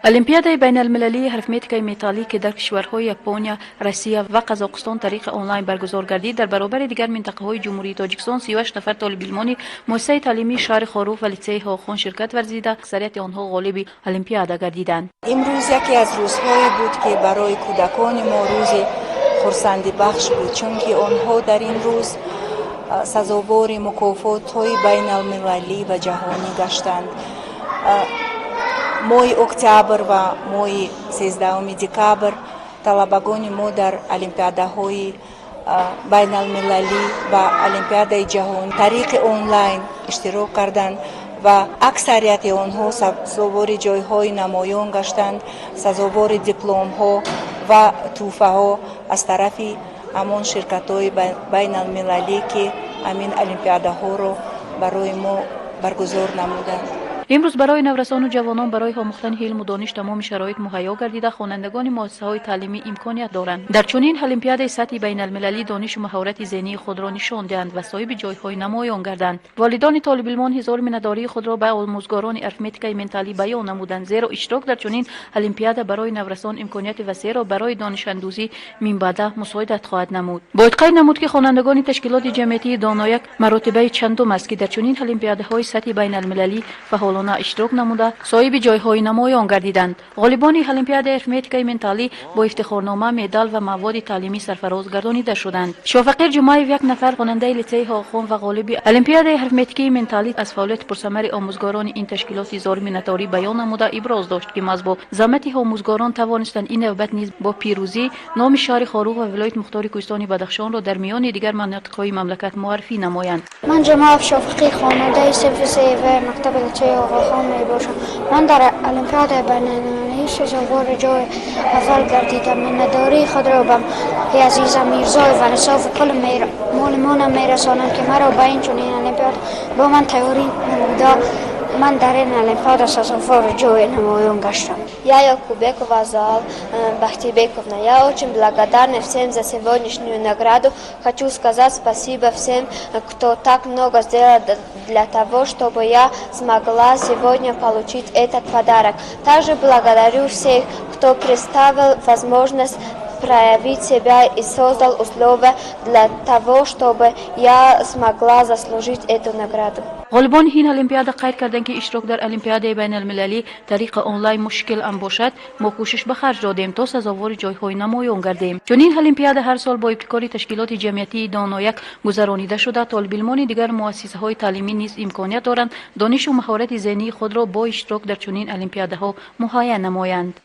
المپیادای بین المللی هرفمتیکای متالی که در کشورهای یابانیا، روسیه و قزاقستان طریق آنلاین برگزار گردید، در برابر دیگر منطقه‌های جمهوری تاجیکستان 38 نفر طالب علم مؤسسه تعلیمی شهر خاروف و لیسه هاخون شرکت ورزیده، اکثریت آنها غالب المپیادا گردیدند. امروز یکی از روزهایی بود که برای کودکان ما روز خرسندی بخش بود، چون که آنها در این روز سزاوار مکافات‌های بین المللی و جهانی گشتند. ماه اکتبر و ماه 13 دکبر طلبگان ما در المپیادهای بین المللی و المپیادهای جهانی طریق آنلاین اشتراک کردند و اکثریت آنها سزاوار جایهای نمایان گشتند، سزاوار دیپلم ها و تحفه ها از طرف همان شرکت های بین المللی که همین المپیادها را برای ما برگزار نمودند. امروز برای نورسان و جوانان برای آموختن علم و دانش تمام شرایط مهیا گردیده، خوانندگان مؤسسه‌های تعلیمی امکانیت دارند در چنین المپیاد سطح بین المللی دانش و مهارت ذهنی خود را نشان دهند و صاحب جایهای نمایان گردند. والدان طالب علمان هزار مینه‌داری خود را به آموزگاران ارثمتیکای منتالی بیان نمودند، زیرا اشتراک در چنین المپیاد برای نورسان امکانیت وسیع را برای دانش اندوزی من بعد مساعدت خواهد نمود. باید قید نمود که خوانندگان تشکیلات جمعیتی دانایک مراتبه چندم است که در چنین المپیادهای سطح بین المللی فعال اشتراک نموده صاحب جایهای نمایان گردیدند. غالبان المپیاد ارثمتیکای منتالی با افتخارنامه، مدال و مواد تعلیمی سرفراز گردانیده شدند. شوفقیر جمعیف یک نفر خواننده لیسه هاخون و غالب المپیاد ارثمتیکای منتالی از فعالیت پرثمر آموزگاران این تشکیلات هزار منتاری بیان نموده ابراز داشت که با زحمت آموزگاران توانستند این نوبت نیز با پیروزی نام شهر خاروف و ولایت مختار کوهستان بدخشان را در میان دیگر مناطق‌های مملکت معرفی نمایند. من جمعیف شوفقی خواننده صف 3 و مکتب لیسه هاخون می باشم. من در المپیاد بین المللی سزاوار جای اول گردیدم. منتداری خود را به عزیز میرزای و نصاف کل معلمانم میرسانم که مرا به این چنین المپیاد با من تیاری نموده. من در این المпиада созавор جой нamaён гаштам. Я Якубекова Азал Бахтибековна. Я очень благодарна всем за сегодняшнюю награду. Хочу сказать спасибо всем, кто так много сделал для того, чтобы я смогла сегодня получить этот подарок. Также благодарю всех, кто представил возможность проявить себя и создал условия для того, чтобы я смогла заслужить эту награду. غالبان این المپیاد قید کردند که اشتراک در المپیاد بین المللی طریق آنلاین مشکل ام باشد، ما کوشش به خرج دادیم تا سزاوار جایهای نمایان گردیم. چنین المپیاد هر سال با ابتکار تشکیلات جمعیتی دانایک گذرانیده شده. طالب علمان دیگر مؤسسه‌های تعلیمی نیز امکانیت دارند دانش و مهارت ذهنی خود را با اشتراک در چنین المپیادها مهیا نمایند.